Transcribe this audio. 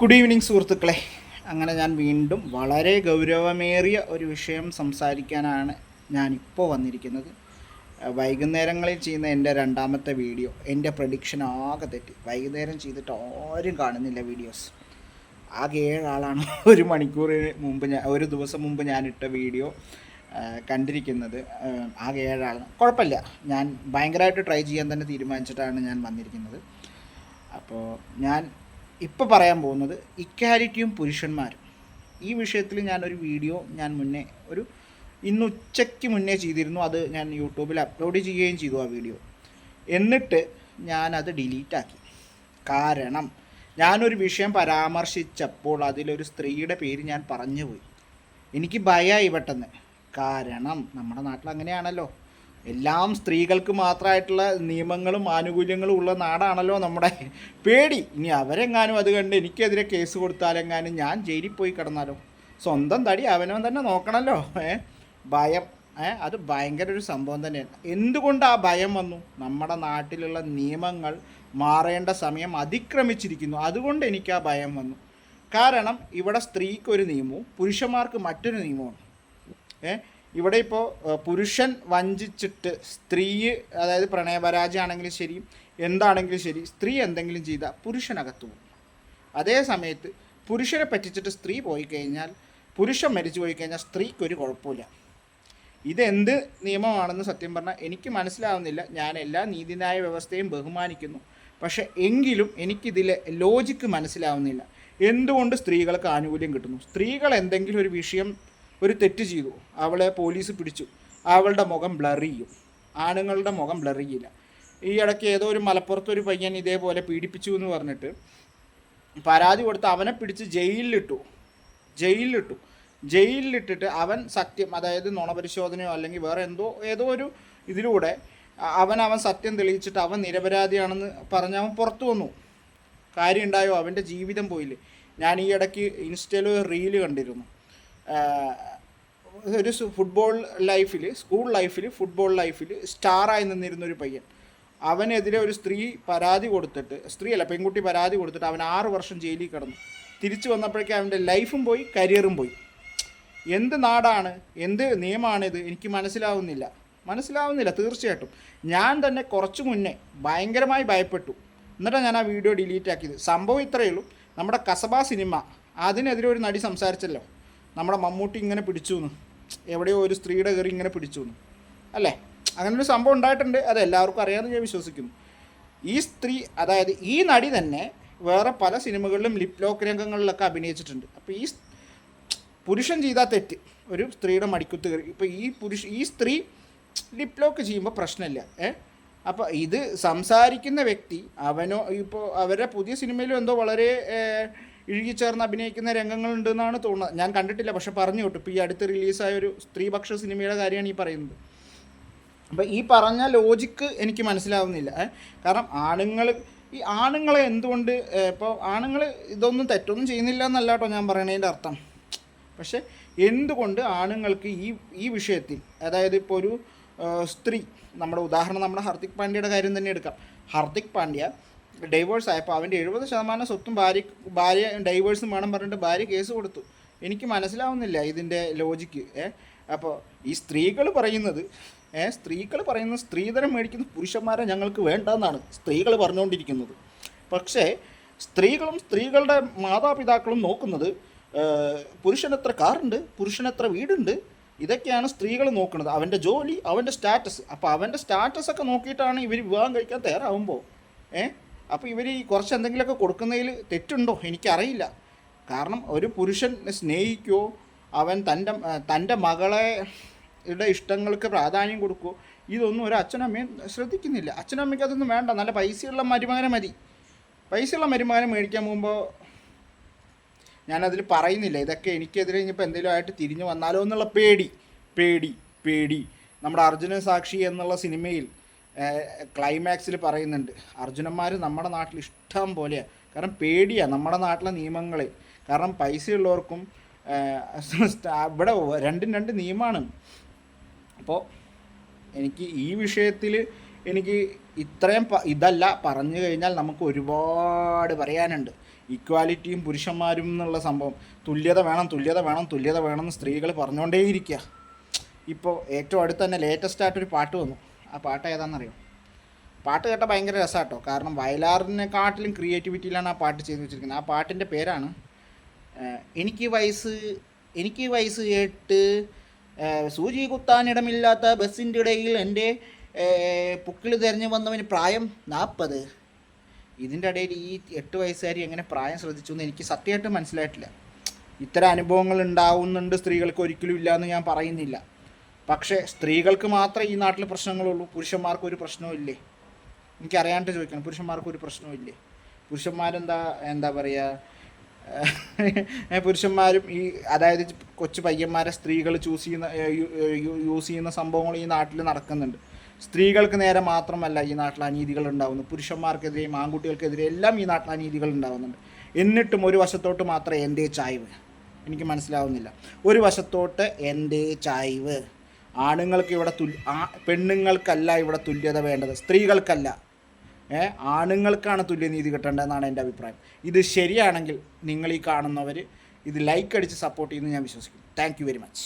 Good evening സുഹൃത്തുക്കളെ. അങ്ങനെ ഞാൻ വീണ്ടും വളരെ ഗൗരവമേറിയ ഒരു വിഷയം സംസാരിക്കാനാണ് ഞാനിപ്പോൾ വന്നിരിക്കുന്നത്. വൈകുന്നേരങ്ങളിൽ ചെയ്യുന്ന എൻ്റെ രണ്ടാമത്തെ വീഡിയോ, എൻ്റെ പ്രഡിക്ഷൻ ആകെ തെറ്റി. വൈകുന്നേരം ചെയ്തിട്ട് ആരും കാണുന്നില്ല വീഡിയോസ്. ആകെ 7 ആളാണ് ഒരു മണിക്കൂറിന് മുമ്പ് ഒരു ദിവസം മുമ്പ് ഞാനിട്ട വീഡിയോ കണ്ടിരിക്കുന്നത്. ആകെ 7 ആളാണ്. കുഴപ്പമില്ല, ഞാൻ ഭയങ്കരമായിട്ട് ട്രൈ ചെയ്യാൻ തന്നെ തീരുമാനിച്ചിട്ടാണ് ഞാൻ വന്നിരിക്കുന്നത്. അപ്പോൾ ഞാൻ ഇപ്പോൾ പറയാൻ പോകുന്നത് ഇക്വാലിറ്റിയും പുരുഷന്മാരും. ഈ വിഷയത്തിൽ ഞാനൊരു വീഡിയോ മുന്നേ ഇന്ന് ഉച്ചയ്ക്ക് മുന്നേ ചെയ്തിരുന്നു. അത് ഞാൻ യൂട്യൂബിൽ അപ്ലോഡ് ചെയ്യുകയും ചെയ്തു ആ വീഡിയോ. എന്നിട്ട് ഞാനത് ഡിലീറ്റാക്കി. കാരണം ഞാനൊരു വിഷയം പരാമർശിച്ചപ്പോൾ അതിലൊരു സ്ത്രീയുടെ പേര് ഞാൻ പറഞ്ഞുപോയി. എനിക്ക് ഭയമായി പെട്ടെന്ന്. കാരണം നമ്മുടെ നാട്ടിൽ അങ്ങനെയാണല്ലോ, എല്ലാം സ്ത്രീകൾക്ക് മാത്രമായിട്ടുള്ള നിയമങ്ങളും ആനുകൂല്യങ്ങളും ഉള്ള നാടാണല്ലോ നമ്മുടെ. പേടി, ഇനി അവരെങ്ങാനും അത് കണ്ട് എനിക്കെതിരെ കേസ് കൊടുത്താലെങ്ങാനും ഞാൻ ജയിലിൽ പോയി കിടന്നാലോ. സ്വന്തം തടി അവനവൻ തന്നെ നോക്കണമല്ലോ. ഭയം, അത് ഭയങ്കര ഒരു സംഭവം തന്നെയാണ്. എന്തുകൊണ്ട് ആ ഭയം വന്നു? നമ്മുടെ നാട്ടിലുള്ള നിയമങ്ങൾ മാറേണ്ട സമയം അതിക്രമിച്ചിരിക്കുന്നു. അതുകൊണ്ട് എനിക്ക് ആ ഭയം വന്നു. കാരണം ഇവിടെ സ്ത്രീക്കൊരു നിയമവും പുരുഷന്മാർക്ക് മറ്റൊരു നിയമമാണ്. ഇവിടെ ഇപ്പോൾ പുരുഷൻ വഞ്ചിച്ചിട്ട് സ്ത്രീ, അതായത് പ്രണയപരാജയമാണെങ്കിലും ശരി, എന്താണെങ്കിലും ശരി, സ്ത്രീ എന്തെങ്കിലും ചെയ്താൽ പുരുഷനകത്തു പോകും. അതേ സമയത്ത് പുരുഷനെ പറ്റിച്ചിട്ട് സ്ത്രീ പോയി കഴിഞ്ഞാൽ, പുരുഷൻ മരിച്ചു പോയി കഴിഞ്ഞാൽ സ്ത്രീക്കൊരു കുഴപ്പമില്ല. ഇതെന്ത് നിയമമാണെന്ന് സത്യം പറഞ്ഞാൽ എനിക്ക് മനസ്സിലാവുന്നില്ല. ഞാൻ എല്ലാ നീതിന്യായ വ്യവസ്ഥയും ബഹുമാനിക്കുന്നു, പക്ഷേ എങ്കിലും എനിക്കിതിലെ ലോജിക്ക് മനസ്സിലാവുന്നില്ല. എന്തുകൊണ്ട് സ്ത്രീകൾക്ക് ആനുകൂല്യം കിട്ടുന്നു? സ്ത്രീകൾ എന്തെങ്കിലും ഒരു വിഷയം, ഒരു തെറ്റ് ചെയ്തു, അവളെ പോലീസ് പിടിച്ചു, അവളുടെ മുഖം ബ്ലർ ചെയ്യും. ആണുങ്ങളുടെ മുഖം ബ്ലർ ചെയ്യില്ല. ഈ ഇടയ്ക്ക് ഏതോ ഒരു മലപ്പുറത്തൊരു പയ്യൻ ഇതേപോലെ പീഡിപ്പിച്ചു എന്ന് പറഞ്ഞിട്ട് പരാതി കൊടുത്ത് അവനെ പിടിച്ച് ജയിലിലിട്ടിട്ട് അവൻ സത്യം, അതായത് നുണപരിശോധനയോ അല്ലെങ്കിൽ വേറെ ഏതോ ഒരു ഇതിലൂടെ അവൻ സത്യം തെളിയിച്ചിട്ട് അവൻ നിരപരാധിയാണെന്ന് പറഞ്ഞ് അവൻ പുറത്തു വന്നു. കാര്യം ഉണ്ടായോ? അവൻ്റെ ജീവിതം പോയില്ലേ. ഞാൻ ഈ ഇടയ്ക്ക് ഇൻസ്റ്റയിൽ ഒരു റീല് കണ്ടിരുന്നു. ഒരു സ്കൂൾ ലൈഫിൽ ഫുട്ബോൾ ലൈഫിൽ സ്റ്റാറായി നിന്നിരുന്നൊരു പയ്യൻ, അവനെതിരെ ഒരു പെൺകുട്ടി പരാതി കൊടുത്തിട്ട് അവൻ 6 വർഷം ജയിലിൽ കിടന്നു. തിരിച്ചു വന്നപ്പോഴേക്കും അവൻ്റെ ലൈഫും പോയി, കരിയറും പോയി. എന്ത് നാടാണ്, എന്ത് നിയമമാണിത്? എനിക്ക് മനസ്സിലാവുന്നില്ല തീർച്ചയായിട്ടും. ഞാൻ തന്നെ കുറച്ച് മുന്നേ ഭയങ്കരമായി ഭയപ്പെട്ടു. എന്നിട്ടാണ് ഞാൻ ആ വീഡിയോ ഡിലീറ്റ് ആക്കിയത്. സംഭവം ഇത്രയേ ഉള്ളൂ. നമ്മുടെ കസബ സിനിമ, അതിനെതിരെ ഒരു നടി സംസാരിച്ചല്ലോ, നമ്മുടെ മമ്മൂട്ടി ഇങ്ങനെ പിടിച്ചു എന്ന്, എവിടെയോ ഒരു സ്ത്രീയുടെ കയറി ഇങ്ങനെ പിടിച്ചു എന്ന്, അല്ലേ? അങ്ങനൊരു സംഭവം ഉണ്ടായിട്ടുണ്ട്. അത് എല്ലാവർക്കും അറിയാമെന്ന് ഞാൻ വിശ്വസിക്കുന്നു. ഈ സ്ത്രീ, അതായത് ഈ നടി തന്നെ വേറെ പല സിനിമകളിലും ലിപ് ലോക്ക് രംഗങ്ങളിലൊക്കെ അഭിനയിച്ചിട്ടുണ്ട്. അപ്പോൾ ഈ പുരുഷൻ ചെയ്താൽ തെറ്റ്, ഒരു സ്ത്രീയുടെ മടിക്കുത്ത് കയറി, ഇപ്പോൾ ഈ സ്ത്രീ ലിപ് ലോക്ക് ചെയ്യുമ്പോൾ പ്രശ്നമില്ല. അപ്പോൾ ഇത് സംസാരിക്കുന്ന വ്യക്തി ഇപ്പോൾ അവരുടെ പുതിയ സിനിമയിലും എന്തോ വളരെ ഇഴുകിച്ചേർന്ന് അഭിനയിക്കുന്ന രംഗങ്ങളുണ്ടെന്നാണ് തോന്നുന്നത്. ഞാൻ കണ്ടിട്ടില്ല, പക്ഷെ പറഞ്ഞു കേട്ടു. ഇപ്പോൾ ഈ അടുത്ത് റിലീസായ ഒരു സ്ത്രീപക്ഷ സിനിമയുടെ കാര്യമാണ് ഈ പറയുന്നത്. അപ്പോൾ ഈ പറഞ്ഞ ലോജിക്ക് എനിക്ക് മനസ്സിലാവുന്നില്ല. കാരണം ആണുങ്ങളെ എന്തുകൊണ്ട്, ഇപ്പോൾ ആണുങ്ങൾ ഇതൊന്നും തെറ്റൊന്നും ചെയ്യുന്നില്ല എന്നല്ല കേട്ടോ ഞാൻ പറയണതിൻ്റെ അർത്ഥം. പക്ഷെ എന്തുകൊണ്ട് ആണുങ്ങൾക്ക് ഈ വിഷയത്തിൽ, അതായത് ഇപ്പോൾ ഒരു സ്ത്രീ, നമ്മുടെ ഉദാഹരണം നമ്മുടെ ഹാർദിക് പാണ്ഡ്യയുടെ കാര്യം തന്നെ എടുക്കാം. ഹാർദിക് പാണ്ഡ്യ ഡൈവേഴ്സ് ആയപ്പോൾ അവൻ്റെ 70% സ്വത്തും ഭാര്യ ഡൈവേഴ്സും വേണം പറഞ്ഞിട്ട് ഭാര്യ കേസ് കൊടുത്തു. എനിക്ക് മനസ്സിലാവുന്നില്ല ഇതിൻ്റെ ലോജിക്ക്. അപ്പോൾ ഈ സ്ത്രീകൾ പറയുന്നത് സ്ത്രീധനം മേടിക്കുന്ന പുരുഷന്മാരെ ഞങ്ങൾക്ക് വേണ്ടെന്നാണ് സ്ത്രീകൾ പറഞ്ഞുകൊണ്ടിരിക്കുന്നത്. പക്ഷേ സ്ത്രീകളുടെ മാതാപിതാക്കളും നോക്കുന്നത് പുരുഷനെത്ര കാറുണ്ട്, പുരുഷനെത്ര വീടുണ്ട്, ഇതൊക്കെയാണ് സ്ത്രീകൾ നോക്കുന്നത്. അവൻ്റെ ജോലി, അവൻ്റെ സ്റ്റാറ്റസ്. അപ്പോൾ അവൻ്റെ സ്റ്റാറ്റസൊക്കെ നോക്കിയിട്ടാണ് ഇവർ വിവാഹം കഴിക്കാൻ തയ്യാറാവുമ്പോൾ. അപ്പോൾ ഇവർ കുറച്ച് എന്തെങ്കിലുമൊക്കെ കൊടുക്കുന്നതിൽ തെറ്റുണ്ടോ? എനിക്കറിയില്ല. കാരണം ഒരു പുരുഷൻ സ്നേഹിക്കുമോ, അവൻ തൻ്റെ മകളെ ഇഷ്ടങ്ങൾക്ക് പ്രാധാന്യം കൊടുക്കുമോ, ഇതൊന്നും ഒരു അച്ഛനമ്മയും ശ്രദ്ധിക്കുന്നില്ല. അച്ഛനമ്മയ്ക്ക് അതൊന്നും വേണ്ട. നല്ല പൈസയുള്ള മരുമകനെ മതി. പൈസയുള്ള മരുമകനെ മേടിക്കാൻ പോകുമ്പോൾ ഞാനതിൽ പറയുന്നില്ല, ഇതൊക്കെ എനിക്കെതിരെ ഇനിയിപ്പോൾ എന്തെങ്കിലും ആയിട്ട് തിരിഞ്ഞു വന്നാലോ എന്നുള്ള പേടി. നമ്മുടെ അർജുന സാക്ഷി എന്നുള്ള സിനിമയിൽ ക്ലൈമാക്സിൽ പറയുന്നുണ്ട്, അർജുനന്മാർ നമ്മുടെ നാട്ടിൽ ഇഷ്ടം പോലെയാണ്. കാരണം പേടിയാണ് നമ്മുടെ നാട്ടിലെ നിയമങ്ങൾ. കാരണം പൈസയുള്ളവർക്കും ഇവിടെ രണ്ടും 2 നിയമമാണ്. അപ്പോൾ എനിക്ക് ഈ വിഷയത്തിൽ ഇത്രയും ഇതല്ല പറഞ്ഞു കഴിഞ്ഞാൽ നമുക്ക് ഒരുപാട് പറയാനുണ്ട്. ഈക്വാലിറ്റിയും പുരുഷന്മാരും എന്നുള്ള സംഭവം, തുല്യത വേണം തുല്യത വേണം തുല്യത വേണം എന്ന് സ്ത്രീകൾ പറഞ്ഞുകൊണ്ടേയിരിക്കുക. ഇപ്പോൾ ഏറ്റവും അടുത്ത് തന്നെ ലേറ്റസ്റ്റ് ആയിട്ടൊരു പാട്ട് വന്നു. ആ പാട്ട് ഏതാണെന്നറിയോ? പാട്ട് കേട്ടാൽ ഭയങ്കര രസമാട്ടോ. കാരണം വയലാറിനെക്കാട്ടിലും ക്രിയേറ്റിവിറ്റിയിലാണ് ആ പാട്ട് ചെയ്ത് വെച്ചിരിക്കുന്നത്. ആ പാട്ടിൻ്റെ പേരാണ് എനിക്ക് വയസ്സ് 8, സൂചി കുത്താനിടമില്ലാത്ത ബസ്സിൻ്റെ ഇടയിൽ എൻ്റെ പുക്കിൾ തിരഞ്ഞു വന്നവന് പ്രായം 40. ഇതിൻ്റെ ഇടയിൽ ഈ 8 വയസ്സുകാരി എങ്ങനെ പ്രായം ശ്രദ്ധിച്ചു എന്ന് എനിക്ക് സത്യമായിട്ട് മനസ്സിലായിട്ടില്ല. ഇത്തരം അനുഭവങ്ങൾ ഉണ്ടാവുന്നുണ്ട് സ്ത്രീകൾക്ക്, ഒരിക്കലും ഇല്ല എന്ന് ഞാൻ പറയുന്നില്ല. പക്ഷേ സ്ത്രീകൾക്ക് മാത്രമേ ഈ നാട്ടിൽ പ്രശ്നങ്ങളുള്ളൂ, പുരുഷന്മാർക്ക് ഒരു പ്രശ്നവും ഇല്ലേ? എനിക്കറിയാണ്ട് ചോദിക്കണം, പുരുഷന്മാർക്ക് ഒരു പ്രശ്നവും ഇല്ലേ? എന്താ പറയുക, പുരുഷന്മാരും ഈ അതായത് കൊച്ചു പയ്യന്മാരെ സ്ത്രീകൾ യൂസ് ചെയ്യുന്ന സംഭവങ്ങൾ ഈ നാട്ടിൽ നടക്കുന്നുണ്ട്. സ്ത്രീകൾക്ക് നേരെ മാത്രമല്ല ഈ നാട്ടിൽ അനീതികൾ ഉണ്ടാകുന്നു, പുരുഷന്മാർക്കെതിരെയും ആൺകുട്ടികൾക്കെതിരെ എല്ലാം ഈ നാട്ടിൽ അനീതികൾ ഉണ്ടാകുന്നുണ്ട്. എന്നിട്ടും ഒരു വശത്തോട്ട് മാത്രം എന്തേ ചായ്വ്? എനിക്ക് മനസ്സിലാവുന്നില്ല. ഒരു വശത്തോട്ട് എന്തേ ചായ്വ്? ആണുങ്ങൾക്ക് ഇവിടെ പെണ്ണുങ്ങൾക്കല്ല ഇവിടെ തുല്യത വേണ്ടത്, സ്ത്രീകൾക്കല്ല, ആണുങ്ങൾക്കാണ് തുല്യനീതി കിട്ടേണ്ടതെന്നാണ് എൻ്റെ അഭിപ്രായം. ഇത് ശരിയാണെങ്കിൽ നിങ്ങൾ ഈ കാണുന്നവർ ഇത് ലൈക്ക് അടിച്ച് സപ്പോർട്ട് ചെയ്യുമെന്ന് ഞാൻ വിശ്വസിക്കുന്നു. Thank you very much.